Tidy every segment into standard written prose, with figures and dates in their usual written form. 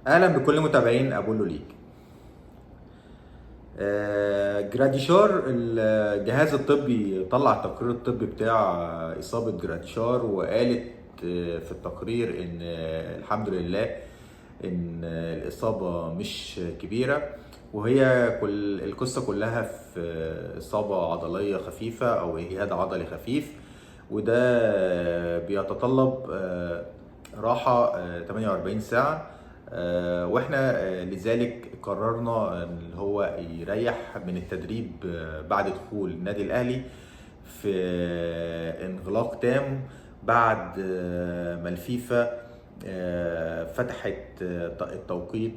اهلا بكل متابعين ابولو ليج. جراديشار، الجهاز الطبي طلع التقرير الطبي بتاع اصابه جراديشار، وقالت في التقرير ان الحمد لله ان الاصابه مش كبيره، وهي كل القصه كلها في اصابه عضليه خفيفه او اجهاد عضلي خفيف، وده بيتطلب راحه 48 ساعه. واحنا لذلك قررنا ان هو يريح من التدريب بعد دخول النادي الاهلي في انغلاق تام، بعد ما الفيفا فتحت التوقيت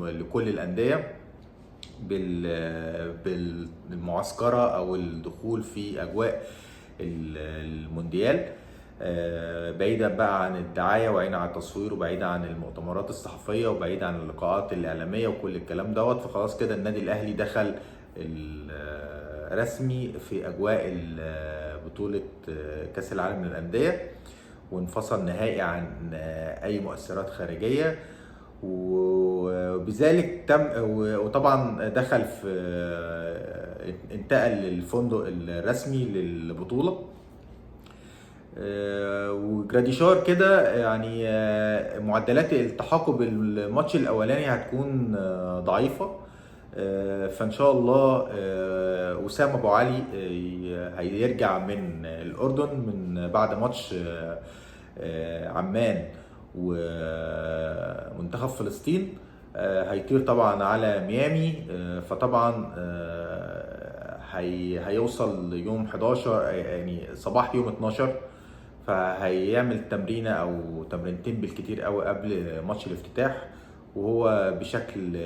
لكل الانديه بالمعسكره او الدخول في اجواء المونديال، بعيدا بقى عن الدعايه وبعيدا عن التصوير وبعيدا عن المؤتمرات الصحفيه وبعيدا عن اللقاءات الاعلاميه وكل الكلام دوت. فخلاص كده النادي الاهلي دخل رسمي في اجواء بطوله كاس العالم للانديه، وانفصل نهائي عن اي مؤثرات خارجيه، وبذلك تم وطبعا دخل في انتقل للفندق الرسمي للبطوله. وجراديشار كده يعني معدلات التحاقه بالماتش الاولاني هتكون ضعيفه، فان شاء الله وسام ابو علي هيرجع من الاردن من بعد ماتش عمان ومنتخب فلسطين، هيطير طبعا على ميامي، فطبعا هيوصل يوم 11 يعني صباح يوم 12، فهيعمل تمرينه او تمرينتين بالكتير قوي قبل ماتش الافتتاح، وهو بشكل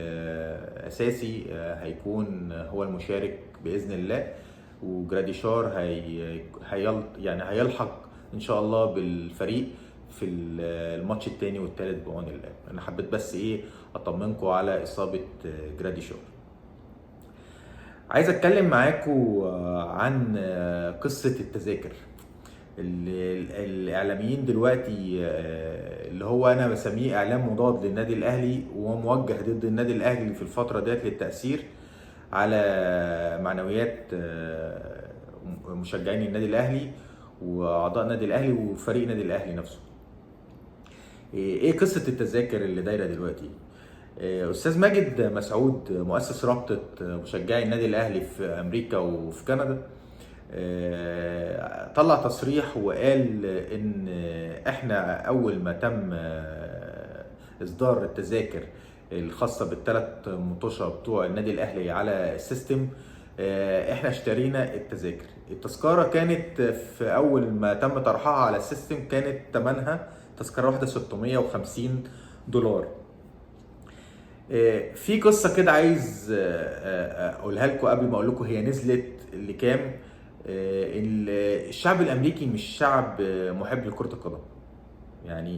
اساسي هيكون هو المشارك باذن الله. وجراديشار يعني هيلحق ان شاء الله بالفريق في الماتش الثاني والثالث بعون الله. انا حبيت بس اطمنكم على اصابه جراديشار. عايز اتكلم معاكم عن قصه التذاكر. الاعلاميين دلوقتي اللي هو انا بسميه اعلام مضاد للنادي الاهلي وموجه ضد النادي الاهلي في الفتره ديت للتاثير على معنويات مشجعين النادي الاهلي واعضاء النادي الاهلي وفريق النادي الاهلي نفسه. ايه قصه التذاكر اللي دايره دلوقتي؟ استاذ ماجد مسعود مؤسس رابطه مشجعي النادي الاهلي في امريكا وفي كندا طلع تصريح وقال ان احنا اول ما تم اصدار التذاكر الخاصه بالثلاث مطوشه بتوع النادي الاهلي على السيستم، احنا اشترينا التذاكر. التذكره كانت في اول ما تم طرحها على السيستم كانت ثمنها تذكره واحده $650. في قصه كده عايز اقولها لكم قبل ما اقول لكم هي نزلت لكام. الشعب الامريكي مش شعب محب لكره القدم، يعني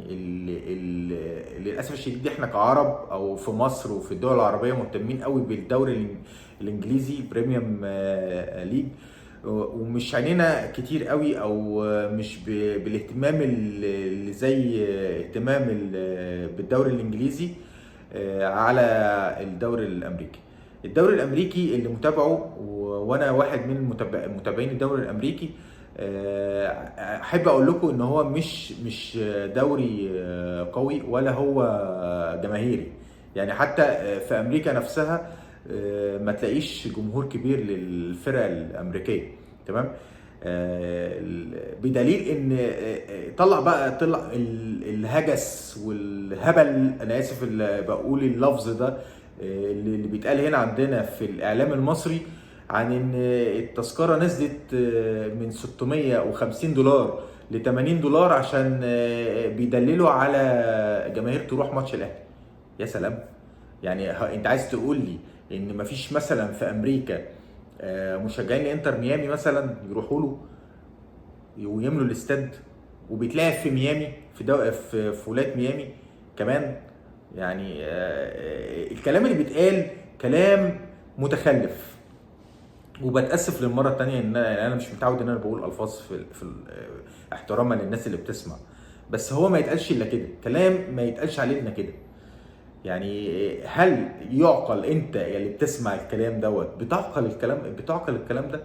للاسف الشديد احنا كعرب او في مصر وفي الدول العربيه مهتمين قوي بالدوري الانجليزي بريميوم ليج، ومش عينينا كتير قوي او مش بالاهتمام اللي زي اهتمام بالدوري الانجليزي على الدوري الامريكي. الدوري الامريكي اللي متابعه وانا واحد من متابعين الدوري الامريكي، احب اقول لكم ان هو مش دوري قوي ولا هو جماهيري. يعني حتى في امريكا نفسها ما تلاقيش جمهور كبير للفرق الامريكيه، تمام. بدليل ان طلع الهجس والهبل، انا اسف اللي بقول اللفظ ده اللي بيتقال هنا عندنا في الاعلام المصري، عن ان التذكره نزلت من $650 ل $80 عشان بيدللوا على جماهير تروح ماتش الاهلي. يا سلام! يعني انت عايز تقول لي ان مفيش مثلا في امريكا مشجعين لانتر ميامي مثلا يروحوا له ويملوا الاستاد، وبيتلعب في ميامي في ولايه ميامي كمان؟ يعني الكلام اللي بيتقال كلام متخلف. وبتاسف للمره الثانيه ان انا مش متعود ان انا بقول الفاظ في احتراما للناس اللي بتسمع، بس هو ما يتقالش الا كده، كلام ما يتقالش عليه الا كده. يعني هل يعقل انت اللي بتسمع الكلام دوت بتعقل الكلام ده؟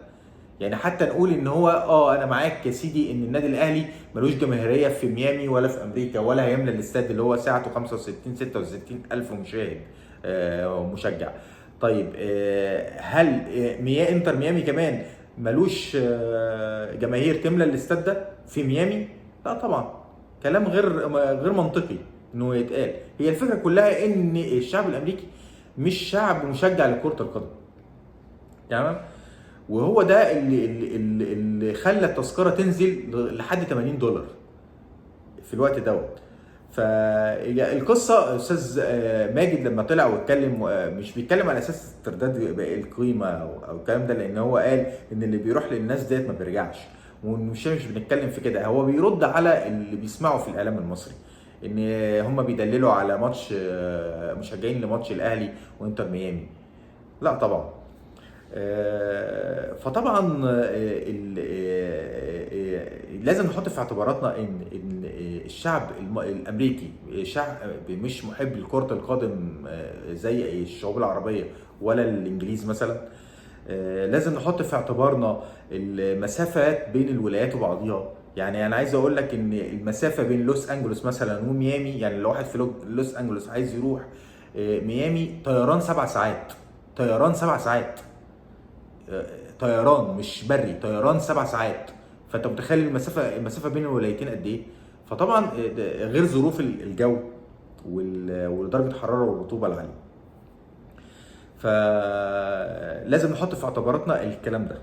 يعني حتى نقول ان هو انا معاك يا سيدي ان النادي الاهلي ملوش جماهيريه في ميامي ولا في امريكا، ولا هيملى الاستاد اللي هو ساعته 65 66 الف مشاهد مشجع. طيب هل انتر ميامي كمان ملوش جماهير تملى الاستاد ده في ميامي؟ لا طبعا، كلام غير منطقي انه يتقال. هي الفكره كلها ان الشعب الامريكي مش شعب مشجع لكره القدم، تمام؟ وهو ده اللي خلى التذكره تنزل لحد $80 في الوقت دوت. فالقصه استاذ ماجد لما طلع واتكلم، مش بيتكلم على اساس ترداد القيمه او الكلام ده، لان هو قال ان اللي بيروح للناس ديت ما بيرجعش، ومش بنتكلم في كده. هو بيرد على اللي بيسمعوا في الاعلام المصري ان هم بيدللوا على ماتش مشجعين لماتش الاهلي وانتر ميامي. لا طبعا. فطبعا لازم نحط في اعتباراتنا ان الشعب الامريكي شعب مش محب لكرة القدم زي الشعوب العربية ولا الانجليز مثلا. لازم نحط في اعتبارنا المسافات بين الولايات وبعضها. يعني انا عايز اقول لك ان المسافة بين لوس انجلوس مثلا وميامي، يعني لو واحد في لوس انجلوس عايز يروح ميامي، طيران 7 ساعات. طيران 7 ساعات، طيران مش بري، طيران 7 ساعات. فانت متخيل المسافه بين الولايتين قد ايه؟ فطبعا غير ظروف الجو ودرجه الحراره والرطوبه العاليه. فلازم نحط في اعتباراتنا الكلام ده.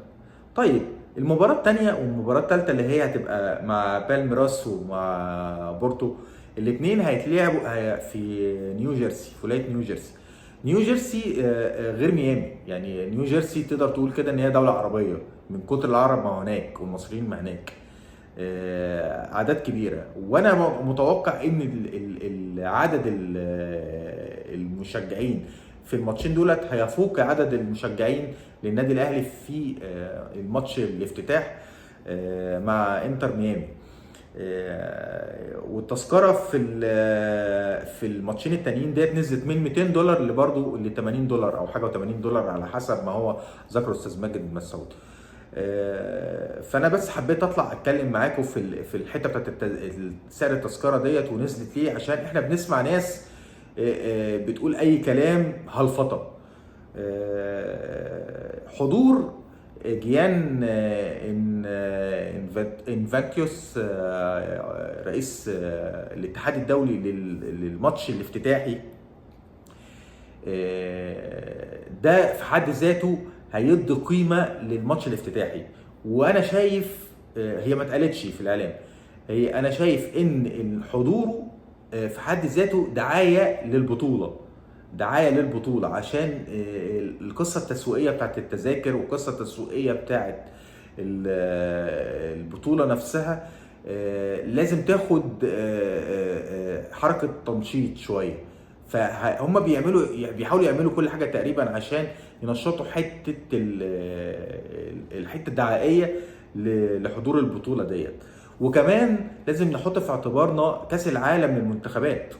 طيب المباراه الثانيه والمباراه الثالثه اللي هي هتبقى مع بالميراس ومع بورتو، الاثنين هيتلعبوا في نيوجيرسي، في ولايه نيوجيرسي. نيوجيرسي غير ميامي. يعني نيوجيرسي تقدر تقول كده ان هي دوله عربيه من كتر العرب ما هناك والمصريين ما هناك، اعداد كبيره. وانا متوقع ان عدد المشجعين في الماتشين دولت هيفوق عدد المشجعين للنادي الاهلي في الماتش الافتتاح مع انتر ميامي. والتذكره في الماتشين التانيين ديت نزلت من $200 لبرضه ل $80 او حاجه و$80 على حسب ما هو ذكر استاذ ماجد مسعود. فانا بس حبيت اطلع اتكلم معاكم في الحته بتاعت سعر التذكره ديت ونزلت ليه، عشان احنا بنسمع ناس بتقول اي كلام هلفطه. حضور جيان انفانتيوس رئيس الاتحاد الدولي للماتش الافتتاحي ده في حد ذاته هيدي قيمه للماتش الافتتاحي. وانا شايف هي ما اتقالتش في الاعلام، هي انا شايف ان حضوره في حد ذاته دعايه للبطوله، عشان القصه التسويقيه بتاعت التذاكر والقصه التسويقيه بتاعت البطوله نفسها لازم تاخد حركه تنشيط شويه. فهم بيحاولوا يعملوا كل حاجه تقريبا عشان ينشطوا حته الحته الدعائيه لحضور البطوله ديت. وكمان لازم نحط في اعتبارنا كاس العالم للمنتخبات.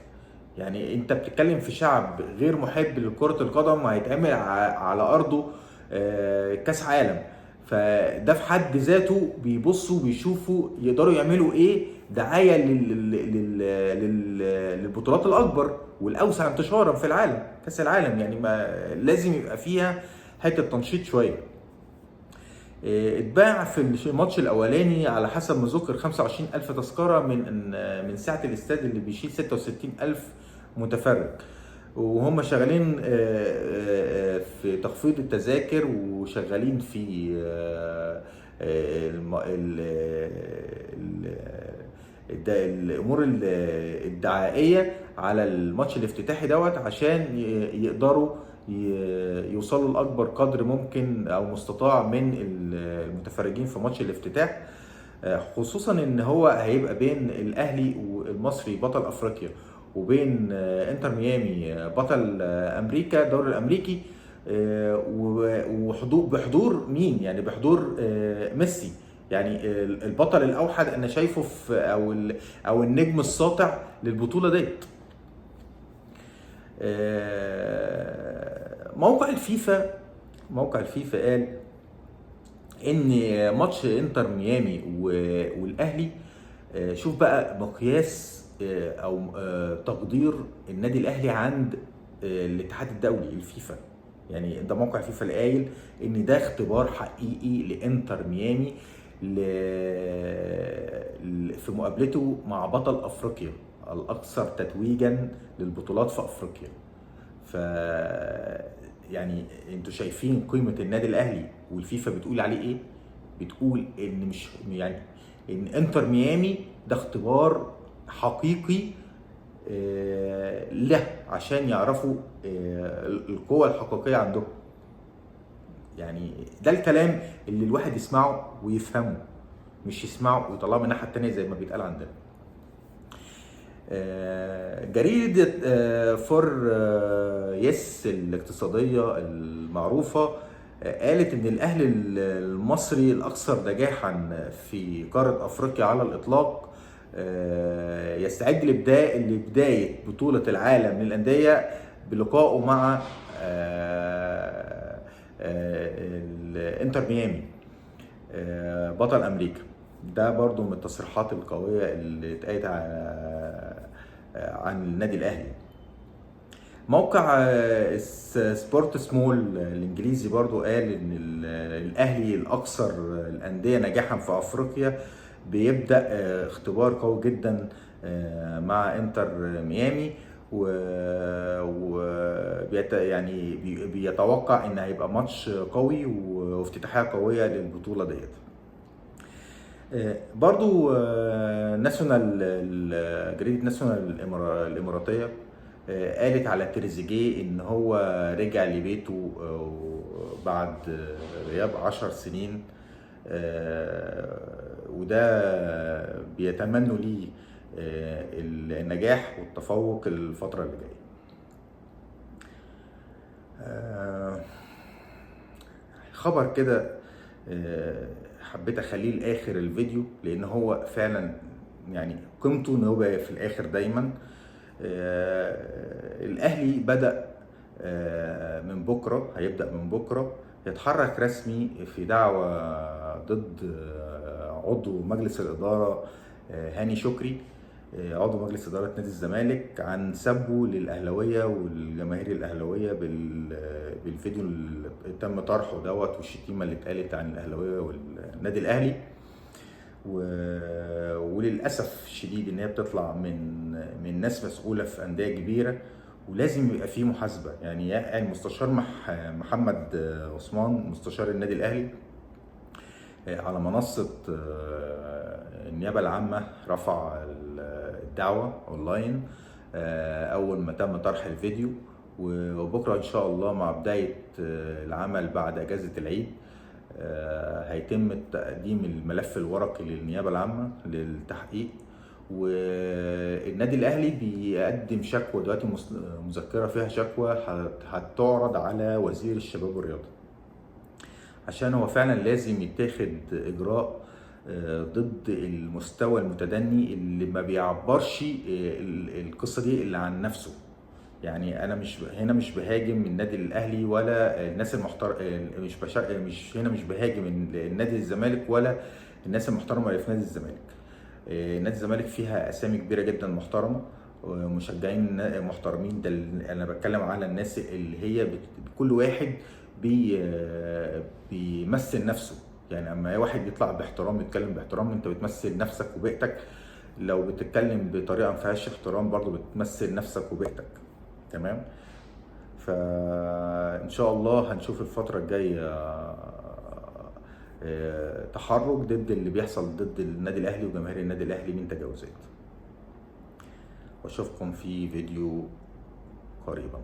يعني انت بتتكلم في شعب غير محب لكرة القدم وهيتعمل على ارضه كاس عالم. فده في حد ذاته بيبصوا بيشوفوا يقدروا يعملوا ايه دعاية للبطولات الاكبر والاوسع انتشارا في العالم، كاس العالم. يعني ما لازم يبقى فيها حتة تنشيط شوية. اتباع في الماتش الاولاني على حسب ما ذكر 25,000 تذكره من سعه الاستاد اللي بيشيل 66,000 متفرج. وهم شغالين في تخفيض التذاكر وشغالين في الامور الدعائيه على الماتش الافتتاحي دوت، عشان يقدروا يوصلوا لاكبر قدر ممكن او مستطاع من المتفرجين في ماتش الافتتاح. خصوصا ان هو هيبقى بين الاهلي والمصري بطل افريقيا وبين انتر ميامي بطل امريكا الدوري الامريكي، بحضور مين؟ يعني بحضور ميسي. يعني البطل الاوحد انا شايفه في او النجم الساطع للبطوله ديت. موقع الفيفا قال ان ماتش انتر ميامي والاهلي، شوف بقى مقياس او تقدير النادي الاهلي عند الاتحاد الدولي الفيفا. يعني ده موقع فيفا اللي قايل ان ده اختبار حقيقي لانتر ميامي في مقابلته مع بطل افريقيا الاكثر تتويجا للبطولات في افريقيا. ف يعني انتوا شايفين قيمه النادي الاهلي والفيفا بتقول عليه ايه؟ بتقول ان مش يعني ان انتر ميامي ده اختبار حقيقي له عشان يعرفوا القوة الحقيقية عندهم. يعني ده الكلام اللي الواحد يسمعه ويفهمه، مش يسمعه ويطلعه من الناحية التانية زي ما بيتقال عندنا. جريدة فور يس الاقتصادية المعروفة قالت ان الاهلي المصري الاكثر نجاحا في قارة افريقيا على الاطلاق يستعد لبداية بطولة العالم للأندية بلقائه مع الانتر ميامي بطل أمريكا. ده برضو من التصريحات القوية اللي اتقالت عن النادي الأهلي. موقع سبورت سمول الانجليزي برضو قال ان الاهلي الاكثر الانديه نجاحا في افريقيا بيبدا اختبار قوي جدا مع انتر ميامي، يعني بيتوقع ان هيبقى ماتش قوي وافتتاحيه قويه للبطوله ديت. برضو جريدة ناسيونال الاماراتيه قالت على تريزيجيه ان هو رجع لبيته بعد غياب 10 سنين، وده بيتمنوا ليه النجاح والتفوق الفترة اللي جاية. خبر كده حبيت اخليه لاخر الفيديو لان هو فعلا يعني قيمته ان هو في الاخر دايما. الاهلي بدأ هيبدأ من بكرة يتحرك رسمي في دعوة ضد عضو مجلس الإدارة هاني شكري، عضو مجلس إدارة نادي الزمالك، عن سبه للأهلاوية والجماهير الأهلاوية بالفيديو اللي تم طرحه دوت والشتيمة اللي اتقالت عن الأهلاوية والنادي الأهلي. وللاسف الشديد ان هي بتطلع من ناس مسؤوله في انديه كبيره، ولازم يبقى في محاسبه. يعني المستشار محمد عثمان مستشار النادي الاهلي على منصه النيابه العامه رفع الدعوه اونلاين اول ما تم طرح الفيديو، وبكره ان شاء الله مع بدايه العمل بعد اجازه العيد هيتم تقديم الملف الورقي للنيابه العامه للتحقيق. والنادي الاهلي بيقدم شكوى دلوقتي، مذكره فيها شكوى هتعرض على وزير الشباب والرياضه، عشان هو فعلا لازم يتاخد اجراء ضد المستوى المتدني اللي ما بيعبرش القصه دي الا عن نفسه. يعني انا مش بهاجم النادي الاهلي ولا الناس مش بهاجم النادي الزمالك ولا الناس المحترمه اللي في نادي الزمالك. نادي الزمالك فيها اسامي كبيره جدا محترمه ومشجعين محترمين. ده انا بتكلم على الناس اللي هي كل واحد بيمثل نفسه. يعني اما واحد يطلع باحترام يتكلم باحترام، انت بتمثل نفسك وبيئتك. لو بتتكلم بطريقه ما فيهاش احترام برضو بتمثل نفسك وبيئتك. تمام. فان شاء الله هنشوف الفتره الجايه تحرك ضد اللي بيحصل ضد النادي الاهلي وجماهير النادي الاهلي من تجاوزات. واشوفكم في فيديو قريبا.